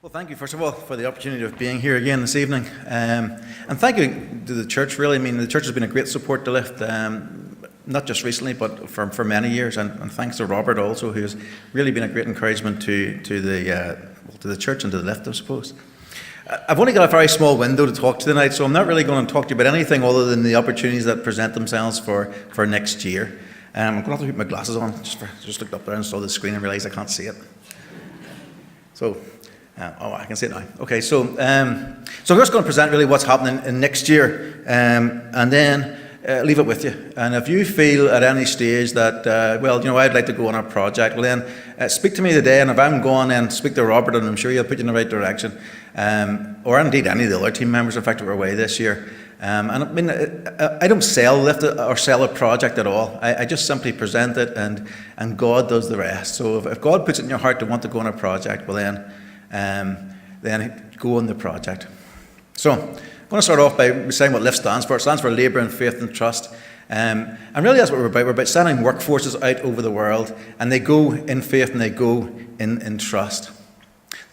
Well, thank you, first of all, for the opportunity of being here again this evening. And thank you to the church, really. I mean, the church has been a great support to Lift, not just recently, but for many years. And thanks to Robert also, who's really been a great encouragement to the church and to the Lift, I suppose. I've only got a very small window to talk to tonight, so I'm not really going to talk to you about anything other than the opportunities that present themselves for next year. I'm going to have to put my glasses on. Just looked up there and saw the screen and realised I can't see it. So... I can see it now. Okay, so I'm just going to present really what's happening in next year, and then leave it with you. And if you feel at any stage that, I'd like to go on a project, well then speak to me today, and if I'm going, then speak to Robert, and I'm sure he'll put you in the right direction, or indeed any of the other team members, in fact, who are away this year. And I mean, I don't sell Lift or sell a project at all. I just simply present it, and God does the rest. So if God puts it in your heart to want to go on a project, well then go on the project. So I'm going to start off by saying what Lift stands for. It stands for Labour in Faith and Trust. And really that's what we're about. We're about sending workforces out over the world, and they go in faith and they go in trust.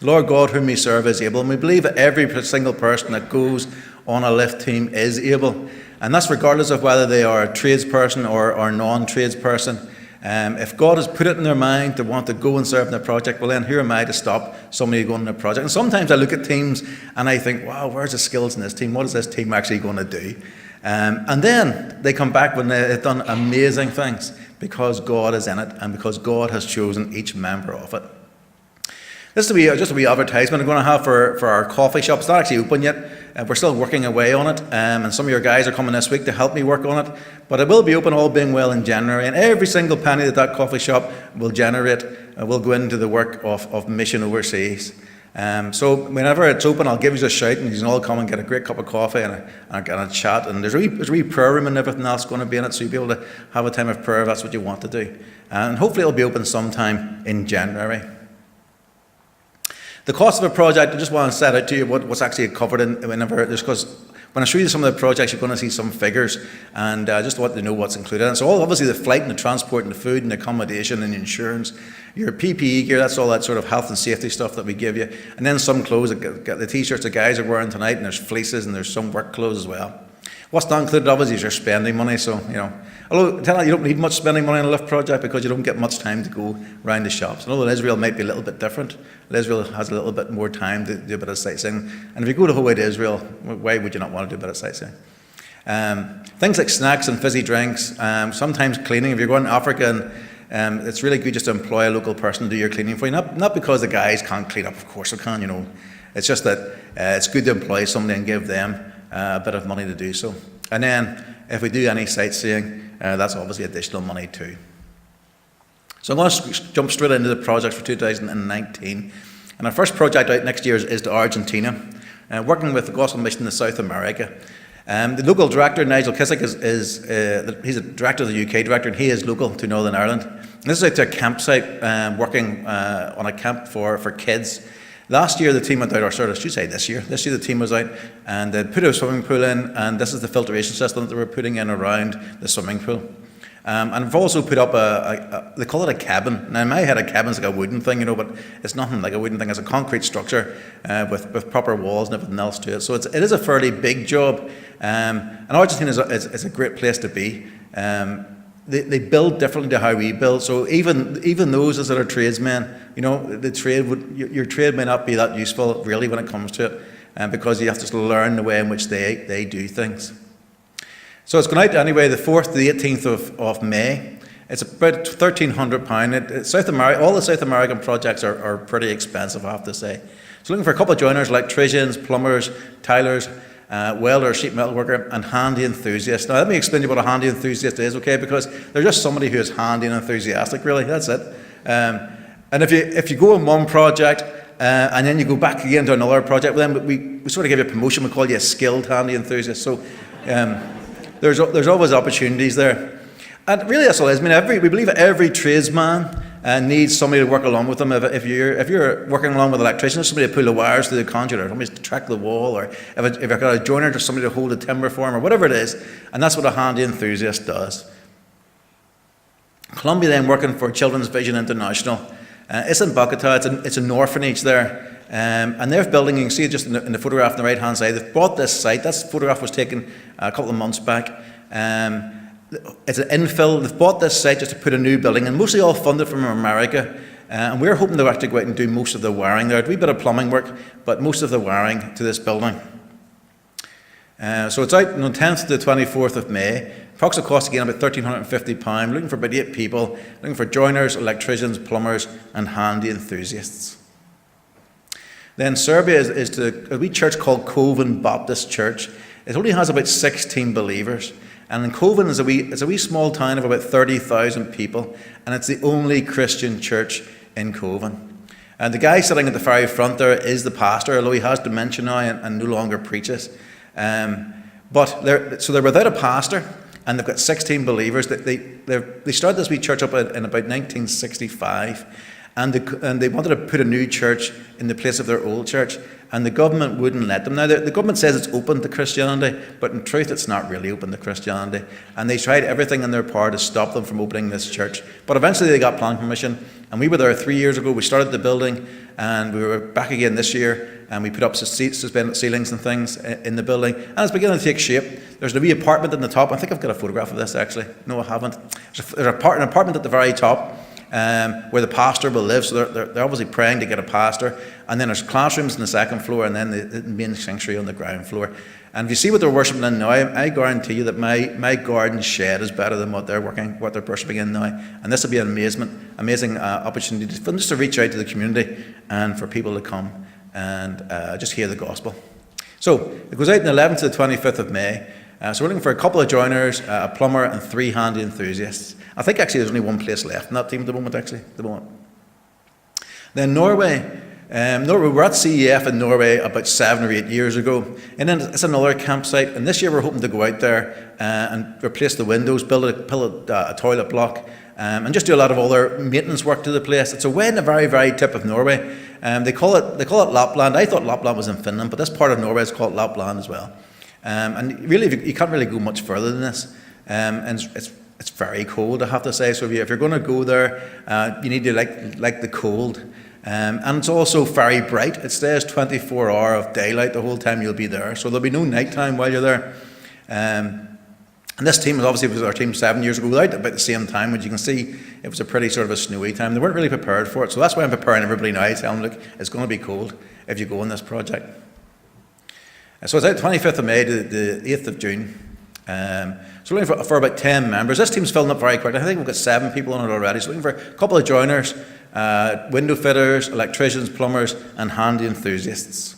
The Lord God whom we serve is able, and we believe that every single person that goes on a Lift team is able. And that's regardless of whether they are a tradesperson or non-tradesperson. If God has put it in their mind to want to go and serve in the project, well then who am I to stop somebody going on a project? And sometimes I look at teams and I think, wow, where's the skills in this team? What is this team actually going to do? And then they come back when they've done amazing things because God is in it and because God has chosen each member of it. This will be just a wee advertisement I'm going to have for our coffee shop. It's not actually open yet. We're still working away on it, and some of your guys are coming this week to help me work on it. But it will be open, all being well, in January. And every single penny that coffee shop will generate will go into the work of mission overseas. So whenever it's open, I'll give you a shout, and you can all come and get a great cup of coffee and a chat. And there's a wee prayer room and everything else going to be in it, so you'll be able to have a time of prayer if that's what you want to do. And hopefully it'll be open sometime in January. The cost of a project, I just want to set out to you what's actually covered because when I show you some of the projects, you're going to see some figures, and I just want to know what's included. And so obviously the flight and the transport and the food and the accommodation and the insurance, your PPE gear, that's all that sort of health and safety stuff that we give you. And then some clothes, the t-shirts the guys are wearing tonight, and there's fleeces and there's some work clothes as well. What's not included obviously is your spending money, so although tell you don't need much spending money on a Lift project because you don't get much time to go around the shops. I know that Israel might be a little bit different. Israel has a little bit more time to do a bit of sightseeing. And if you go the whole way to Israel, why would you not want to do a bit of sightseeing? Things like snacks and fizzy drinks, sometimes cleaning. If you're going to Africa, and it's really good just to employ a local person to do your cleaning for you. Not because the guys can't clean up, of course they can, It's just that it's good to employ somebody and give them a bit of money to do so. And then if we do any sightseeing, that's obviously additional money too. So I'm going to jump straight into the projects for 2019. And our first project out next year is to Argentina, working with the Gospel Mission in South America. The local director, Nigel Kissick, he's a director of the UK director, and he is local to Northern Ireland. And this is out to a campsite, working on a camp for kids. Last year the team went out, this year the team was out, and they put a swimming pool in, and this is the filtration system that they were putting in around the swimming pool. And we've also put up they call it a cabin. Now in my head a cabin's like a wooden thing, but it's nothing like a wooden thing. It's a concrete structure with proper walls and everything else to it. So it is a fairly big job, and Argentina is a great place to be. They build differently to how we build. So even those that are tradesmen, your trade may not be that useful really when it comes to it, because you have to learn the way in which they do things. So it's going out anyway the 4th to the 18th of May. It's about £1,300. South America, all the South American projects are pretty expensive, I have to say. So looking for a couple of joiners, electricians, plumbers, tilers, welder, sheet metal worker, and handy enthusiast. Now let me explain to you what a handy enthusiast is, okay? Because they're just somebody who is handy and enthusiastic, really. That's it. And if you go on one project and then you go back again to another project, well, then we sort of give you a promotion. We call you a skilled handy enthusiast. So there's always opportunities there. And really that's all it is. I mean, we believe every tradesman needs somebody to work along with them. If you're working along with an electrician, there's somebody to pull the wires through the conduit, or somebody to track the wall, or if you've got a joiner, there's somebody to hold the timber for him, or whatever it is. And that's what a handy enthusiast does. Columbia then working for Children's Vision International. It's in Bogota. It's an orphanage there. And they're building, you can see it just in the photograph on the right-hand side, they've bought this site. This photograph was taken a couple of months back. It's an infill. They've bought this site just to put a new building, and mostly all funded from America. And we're hoping to actually go out and do most of the wiring there. A wee bit of plumbing work, but most of the wiring to this building. So it's out on the 10th to the 24th of May. Approximate cost again about £1,350. Looking for about 8 people. Looking for joiners, electricians, plumbers, and handy enthusiasts. Then Serbia is to a wee church called Coven Baptist Church. It only has about 16 believers. And in Coven is a wee small town of about 30,000 people. And it's the only Christian church in Coven. And the guy sitting at the very front there is the pastor, although he has dementia now and no longer preaches. But they're without a pastor, and they've got 16 believers. They started this wee church up in about 1965, and they wanted to put a new church in the place of their old church, and the government wouldn't let them. Now, the government says it's open to Christianity, but in truth, it's not really open to Christianity. And they tried everything in their power to stop them from opening this church. But eventually they got planning permission, and we were there 3 years ago. We started the building, and we were back again this year, and we put up suspended ceilings and things in the building, and it's beginning to take shape. There's a wee apartment in the top. I think I've got a photograph of this, actually. No, I haven't. There's an apartment at the very top, where the pastor will live. So they're obviously praying to get a pastor. And then there's classrooms on the second floor, and then the main sanctuary on the ground floor. And if you see what they're worshiping in now, I guarantee you that my garden shed is better than what they're worshiping in now. And this will be an amazing opportunity for them just to reach out to the community and for people to come and just hear the gospel. So it goes out on the 11th to the 25th of May. So we're looking for a couple of joiners, a plumber, and 3 handy enthusiasts. I think actually there's only one place left in that team at the moment, Then Norway. We were at CEF in Norway about 7 or 8 years ago. And then it's another campsite. And this year we're hoping to go out there and replace the windows, build a toilet block, and just do a lot of other maintenance work to the place. It's away in the very, very tip of Norway. They call it Lapland. I thought Lapland was in Finland, but this part of Norway is called Lapland as well. And really, you can't really go much further than this. And it's very cold, I have to say. So if you're going to go there, you need to like the cold. And it's also very bright. It stays 24 hours of daylight the whole time you'll be there. So there'll be no nighttime while you're there. And this team was our team 7 years ago. We were out about the same time, which you can see it was a pretty sort of a snowy time. They weren't really prepared for it. So that's why I'm preparing everybody now. I tell them, look, it's going to be cold if you go on this project. So it's out 25th of May to the 8th of June. So we're looking for about 10 members. This team's filling up very quickly. I think we've got 7 people on it already. So looking for a couple of joiners, window fitters, electricians, plumbers, and handy enthusiasts.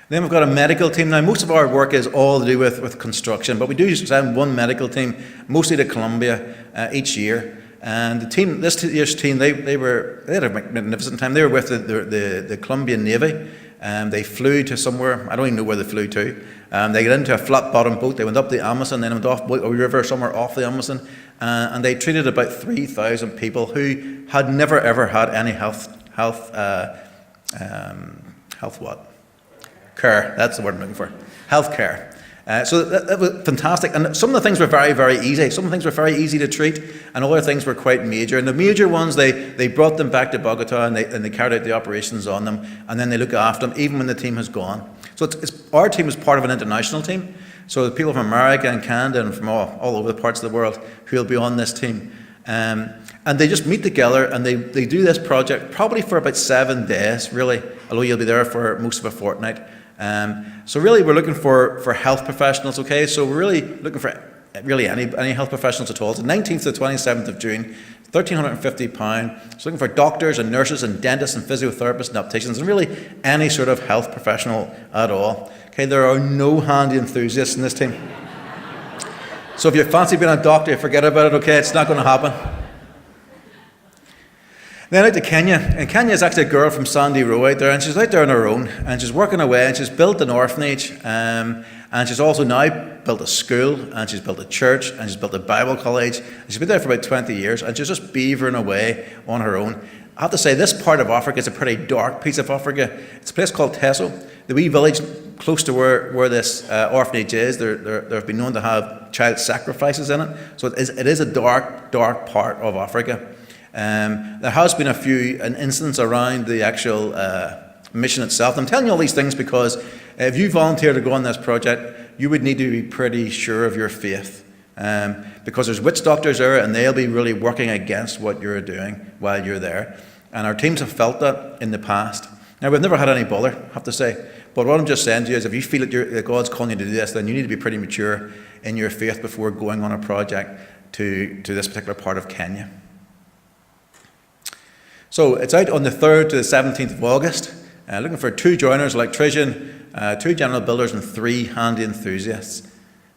Then we've got a medical team. Now, most of our work is all to do with construction, but we do send one medical team, mostly to Colombia, each year. And this year's team, they had a magnificent time. They were with the Colombian Navy. They flew to somewhere, I don't even know where they flew to. They got into a flat-bottom boat. They went up the Amazon, then went off a river somewhere off the Amazon, and they treated about 3,000 people who had never ever had any health care. That's the word I'm looking for. Health care. So that was fantastic. And some of the things were very, very easy. Some of the things were very easy to treat, and other things were quite major. And the major ones, they brought them back to Bogota, and they carried out the operations on them, and then they look after them, even when the team has gone. So our team is part of an international team. So the people from America and Canada and from all over the parts of the world who will be on this team. And they just meet together, and they do this project probably for about 7 days, really, although you'll be there for most of a fortnight. So really we're looking for health professionals, okay? So we're really looking for any health professionals at all. It's the 19th to the 27th of June, £1,350. So looking for doctors and nurses and dentists and physiotherapists and opticians, and really any sort of health professional at all. Okay, there are no handy enthusiasts in this team. So if you fancy being a doctor, forget about it, okay? It's not going to happen. Then out to Kenya, and Kenya is actually a girl from Sandy Row out there, and she's out there on her own, and she's working away, and she's built an orphanage, and she's also now built a school, and she's built a church, and she's built a Bible college, and she's been there for about 20 years, and she's just beavering away on her own. I have to say, this part of Africa is a pretty dark piece of Africa. It's a place called Teso, the wee village close to where this orphanage is. There have been known to have child sacrifices in it, so it is a dark, dark part of Africa. There has been a few incidents around the actual mission itself. I'm telling you all these things because if you volunteer to go on this project, you would need to be pretty sure of your faith. Because there's witch doctors there, and they'll be really working against what you're doing while you're there. And our teams have felt that in the past. Now, we've never had any bother, I have to say. But what I'm just saying to you is if you feel that God's calling you to do this, then you need to be pretty mature in your faith before going on a project to this particular part of Kenya. So it's out on the 3rd to the 17th of August. Looking for 2 joiners, electrician, 2 general builders, and 3 handy enthusiasts.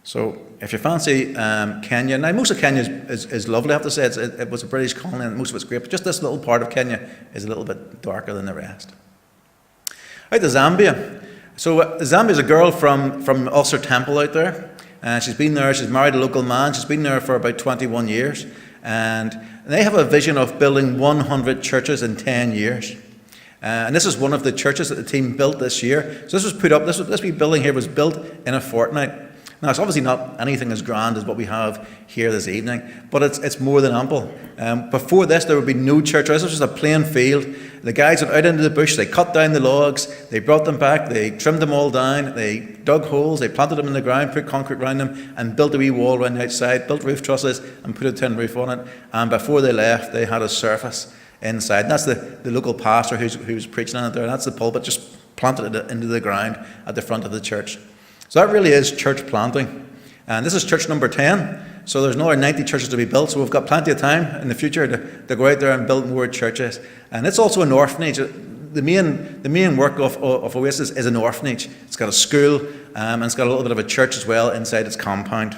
So if you fancy Kenya, now most of Kenya is lovely, I have to say. It was a British colony and most of it's great, but just this little part of Kenya is a little bit darker than the rest. Out to Zambia. So Zambia is a girl from Ulster Temple out there. She's been there, she's married a local man, she's been there for about 21 years. And they have a vision of building 100 churches in 10 years. And this is one of the churches that the team built this year. So this was put up, this wee building here was built in a fortnight. Now, it's obviously not anything as grand as what we have here this evening, but it's more than ample. Before this, there would be no church. This was just a plain field. The guys went out into the bush, they cut down the logs, they brought them back, they trimmed them all down, they dug holes, they planted them in the ground, put concrete around them, and built a wee wall around the outside, built roof trusses, and put a tin roof on it. And before they left, they had a surface inside. And that's the local pastor who's preaching on it there, and that's the pulpit, just planted it into the ground at the front of the church. So that really is church planting. And this is church number 10. So there's another 90 churches to be built. So we've got plenty of time in the future to go out there and build more churches. And it's also an orphanage. The main work of Oasis is an orphanage. It's got a school and it's got a little bit of a church as well inside its compound.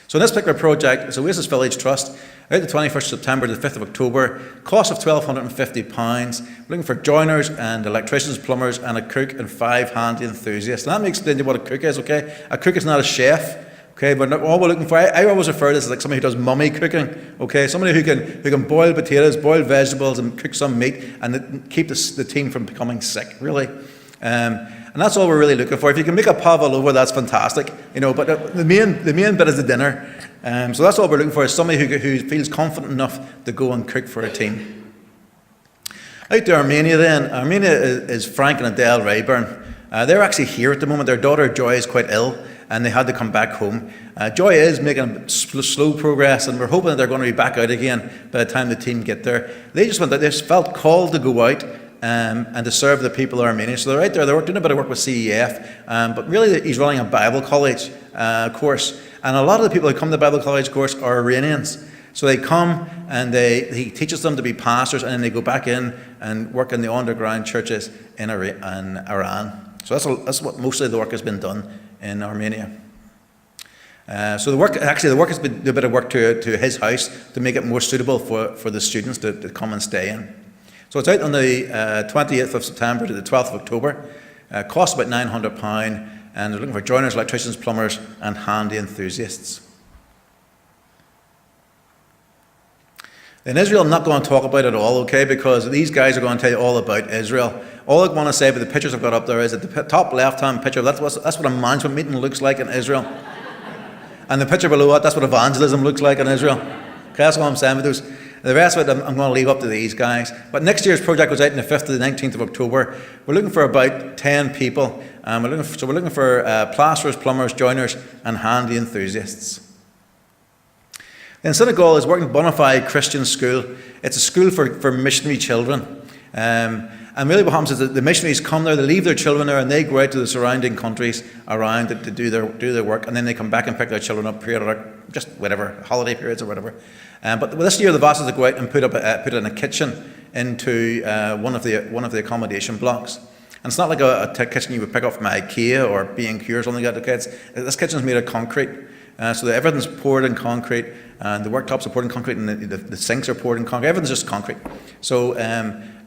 So in this particular project, it's Oasis Village Trust, out the 21st of September to the 5th of October, cost of £1,250. We're looking for joiners and electricians, plumbers, and a cook and 5 handy enthusiasts. Now, let me explain to you what a cook is, okay? A cook is not a chef, okay? But all we're looking for, I always refer to this as like somebody who does mummy cooking, okay? Somebody who can boil potatoes, boil vegetables, and cook some meat, and keep the team from becoming sick, really. And that's all we're really looking for. If you can make a pavlova, that's fantastic, but the main bit is the dinner. So that's all we're looking for, is somebody who feels confident enough to go and cook for a team. Out to Armenia then. Armenia is Frank and Adele Rayburn. They're actually here at the moment. Their daughter Joy is quite ill and they had to come back home. Joy is making slow progress, and we're hoping that they're going to be back out again by the time the team get there. They just felt called to go out and to serve the people of Armenia. So they're out there, they're doing a bit of work with CEF, but really he's running a Bible college course. And a lot of the people who come to the Bible college course are Iranians. So they come and he teaches them to be pastors, and then they go back in and work in the underground churches in Iran. So that's what mostly the work has been done in Armenia. So the work has been a bit of work to his house to make it more suitable for the students to come and stay in. So it's out on the 20th of September to the 12th of October. Costs about £900, and they're looking for joiners, electricians, plumbers, and handy enthusiasts. In Israel, I'm not going to talk about it all, okay, because these guys are going to tell you all about Israel. All I want to say about the pictures I've got up there is that the top left-hand picture, that's what a management meeting looks like in Israel. And the picture below it, that's what evangelism looks like in Israel. Okay, that's what I'm saying with those. The rest of it, I'm going to leave up to these guys. But next year's project goes out on the 5th to the 19th of October. We're looking for about 10 people. We're looking for plasterers, plumbers, joiners, and handy enthusiasts. Then Senegal is working bona fide Christian school. It's a school for missionary children. And really what happens is that the missionaries come there, they leave their children there, and they go out to the surrounding countries around to do their work, and then they come back and pick their children up period, just whatever, holiday periods or whatever. But this year the Vasses will go out and put in a kitchen into one of the accommodation blocks. And it's not like a kitchen you would pick up from IKEA or B&Q or something like that. This kitchen is made of concrete. So that everything's poured in concrete, and the worktops are poured in concrete, and the sinks are poured in concrete. Everything's just concrete. So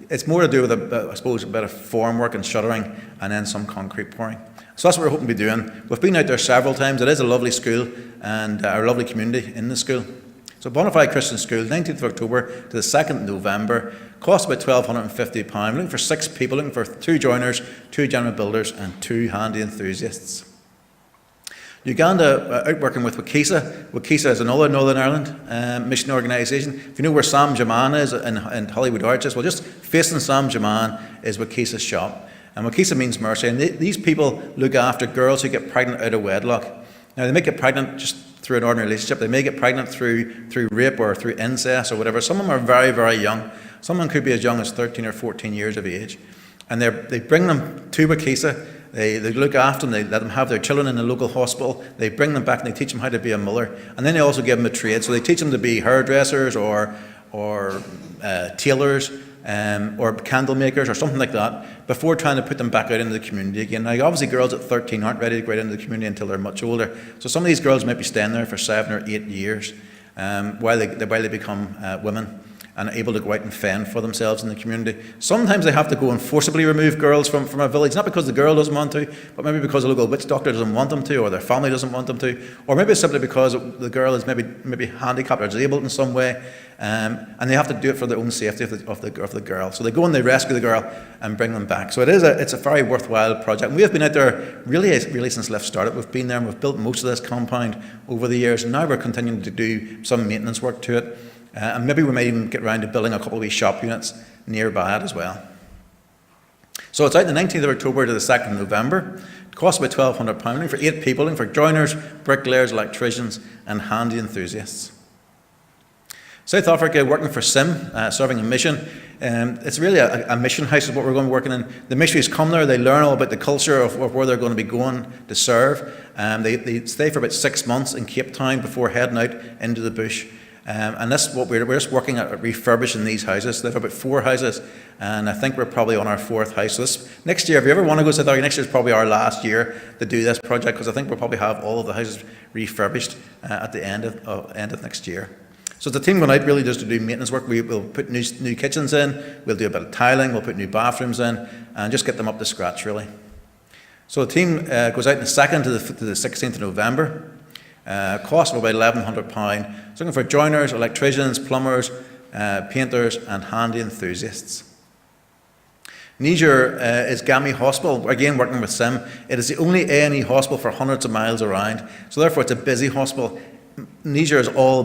it's more to do with, I suppose, a bit of formwork and shuttering, and then some concrete pouring. So that's what we're hoping to be doing. We've been out there several times. It is a lovely school, and a lovely community in the school. So Bonafide Christian School, 19th of October to the 2nd of November. Cost about £1,250. Looking for 6 people, looking for 2 joiners, 2 general builders, and 2 handy enthusiasts. Uganda, out working with Wakisa. Wakisa is another Northern Ireland mission organisation. If you know where Sam Jaman is in Hollywood Arches, well, just facing Sam Jaman is Wakisa's shop. And Wakisa means mercy. And these people look after girls who get pregnant out of wedlock. Now, they may get pregnant just through an ordinary relationship. They may get pregnant through rape or through incest or whatever. Some of them are very, very young. Someone could be as young as 13 or 14 years of age. And they bring them to Wakisa. They look after them. They let them have their children in the local hospital. They bring them back and they teach them how to be a mother. And then they also give them a trade. So they teach them to be hairdressers or tailors or candle makers or something like that before trying to put them back out into the community again. Now, obviously, girls at 13 aren't ready to go out into the community until they're much older. So some of these girls might be staying there for 7 or 8 years while they become women and able to go out and fend for themselves in the community. Sometimes they have to go and forcibly remove girls from a village, not because the girl doesn't want to, but maybe because the local witch doctor doesn't want them to, or their family doesn't want them to, or maybe simply because the girl is maybe handicapped or disabled in some way, and they have to do it for their own safety of the girl. So they go and they rescue the girl and bring them back. So it's a very worthwhile project. And we have been out there really since Lift started. We've been there and we've built most of this compound over the years, and now we're continuing to do some maintenance work to it. And maybe we might even get around to building a couple of wee shop units nearby it as well. So it's out the 19th of October to the 2nd of November. It costs about £1,200 for 8 people, for joiners, bricklayers, electricians and handy enthusiasts. South Africa, working for SIM, serving a mission. It's really a mission house is what we're going to be working in. The missionaries come there, they learn all about the culture of where they're going to be going to serve. They stay for about 6 months in Cape Town before heading out into the bush. And that's what we're just working at refurbishing these houses. They have about 4 houses, and I think we're probably on our 4th house. So next year, if you ever want to go to South Africa, next year is probably our last year to do this project, because I think we'll probably have all of the houses refurbished at the end of next year. So the team going out really just to do maintenance work. We'll put new kitchens in, we'll do a bit of tiling, we'll put new bathrooms in, and just get them up to scratch really. So the team goes out on the 2nd to the 16th of November. Cost of about £1,100. It's looking for joiners, electricians, plumbers, painters and handy enthusiasts. Niger is Gami Hospital, again working with SIM. It is the only A&E hospital for hundreds of miles around, so therefore it's a busy hospital. Niger is all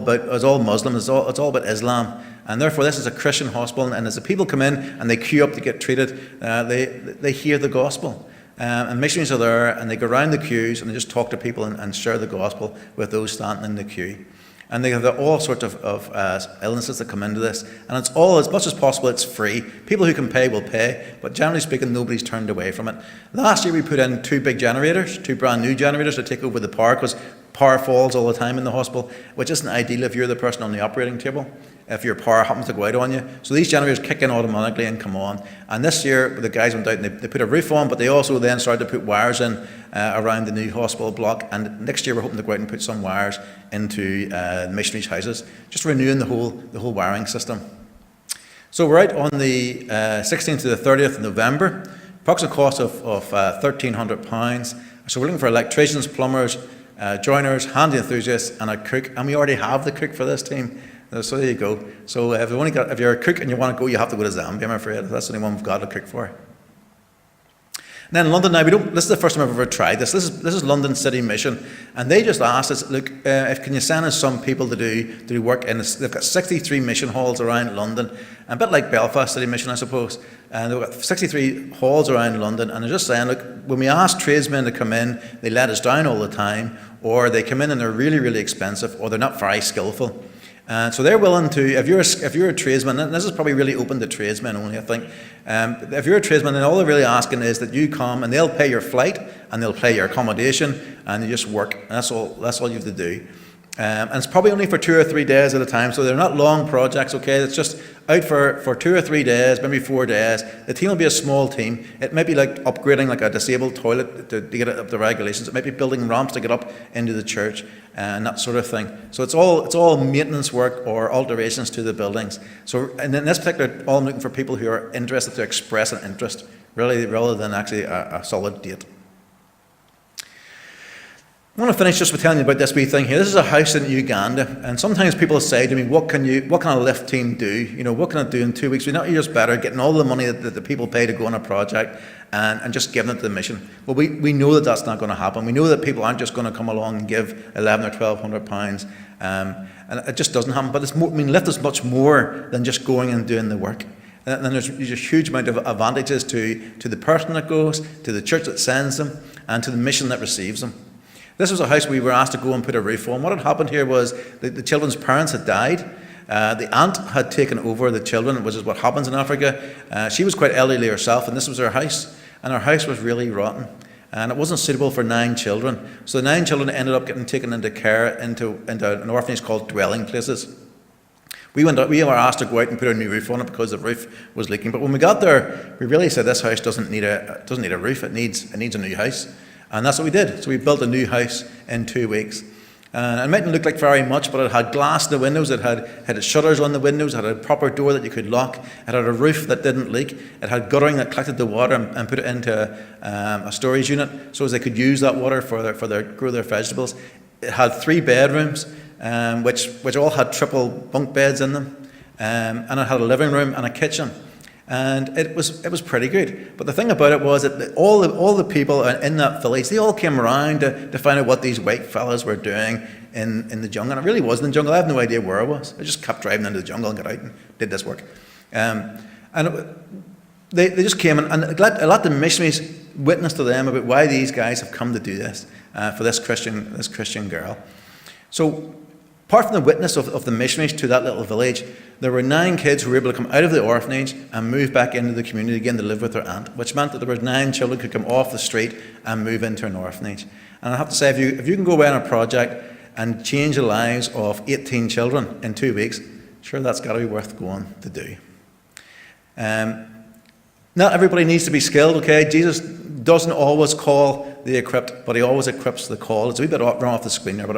Muslim, it's all about Islam, and therefore this is a Christian hospital, and as the people come in and they queue up to get treated, they hear the gospel. And missionaries are there, and they go around the queues and they just talk to people and share the gospel with those standing in the queue. And they have all sorts of illnesses that come into this. And it's all, as much as possible, it's free. People who can pay will pay, but generally speaking, nobody's turned away from it. Last year we put in 2 big generators, 2 brand new generators to take over the power, because power falls all the time in the hospital, which isn't ideal if you're the person on the operating table, if your power happens to go out on you. So these generators kick in automatically and come on. And this year, the guys went out and they put a roof on, but they also then started to put wires in around the new hospital block. And next year, we're hoping to go out and put some wires into missionaries' houses, just renewing the whole wiring system. So we're out on the 16th to the 30th of November. Approximate cost of £1,300. So we're looking for electricians, plumbers, joiners, handy enthusiasts, and a cook. And we already have the cook for this team. So there you go. So if you're a cook and you want to go, you have to go to Zambia, I'm afraid. That's the only one we've got to cook for. And then in London now, this is the first time I've ever tried this. This is London City Mission. And they just asked us, look, can you send us some people to do work in this? They've got 63 mission halls around London, a bit like Belfast City Mission, I suppose. And they've got 63 halls around London, and they're just saying, look, when we ask tradesmen to come in, they let us down all the time, or they come in and they're really, really expensive, or they're not very skillful. So they're willing to, if you're a tradesman, and this is probably really open to tradesmen only, I think. If you're a tradesman, then all they're really asking is that you come and they'll pay your flight and they'll pay your accommodation and you just work. And that's all you have to do. And it's probably only for 2 or 3 days at a time, so they're not long projects, okay? It's just out for 2 or 3 days, maybe 4 days. The team will be a small team. It might be like upgrading like a disabled toilet to get it up to regulations. It might be building ramps to get up into the church and that sort of thing. So it's all maintenance work or alterations to the buildings. So and in this particular, all I'm looking for people who are interested to express an interest, really, rather than actually a solid date. I want to finish just with telling you about this wee thing here. This is a house in Uganda, and sometimes people say to me, what can a lift team do? You know, what can it do in 2 weeks? We're not just better getting all the money that the people pay to go on a project and just giving it to the mission. Well, we know that that's not going to happen. We know that people aren't just going to come along and give 11 or 1,200 pounds, and it just doesn't happen. But it's more, I mean, lift is much more than just going and doing the work. And there's a huge amount of advantages to the person that goes, to the church that sends them, and to the mission that receives them. This was a house we were asked to go and put a roof on. What had happened here was the children's parents had died. The aunt had taken over the children, which is what happens in Africa. She was quite elderly herself, and this was her house. And her house was really rotten. And it wasn't suitable for 9 children. So the 9 children ended up getting taken into care into an orphanage called Dwelling Places. We were asked to go out and put a new roof on it because the roof was leaking. But when we got there, we really said this house doesn't need a roof. It needs a new house. And that's what we did. So we built a new house in 2 weeks. And it mightn't look like very much, but it had glass in the windows, it had shutters on the windows, it had a proper door that you could lock, it had a roof that didn't leak, it had guttering that collected the water and put it into a storage unit so as they could use that water grow their vegetables. It had 3 bedrooms, which all had triple bunk beds in them, and it had a living room and a kitchen. And it was pretty good. But the thing about it was that all the people in that village, they all came around to find out what these white fellas were doing in the jungle. And it really wasn't the jungle. I have no idea where it was. I just kept driving into the jungle and got out and did this work. They just came and a lot of the missionaries witnessed to them about why these guys have come to do this for this Christian girl. So apart from the witness of the missionaries to that little village, there were 9 kids who were able to come out of the orphanage and move back into the community again to live with their aunt, which meant that there were 9 children who could come off the street and move into an orphanage. And I have to say, if you can go away on a project and change the lives of 18 children in 2 weeks, sure, that's got to be worth going to do. Not everybody needs to be skilled, okay? Jesus doesn't always call the equipped, but he always equips the call. It's a wee bit wrong off the screen there, but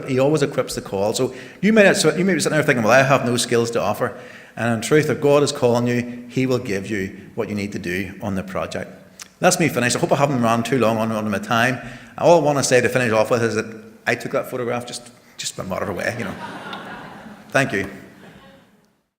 he always equips the call. So you may be sitting there thinking, well, I have no skills to offer. And in truth, if God is calling you, he will give you what you need to do on the project. That's me finished. I hope I haven't run too long on my time. All I want to say to finish off with is that I took that photograph just went whatever way, you know. Thank you.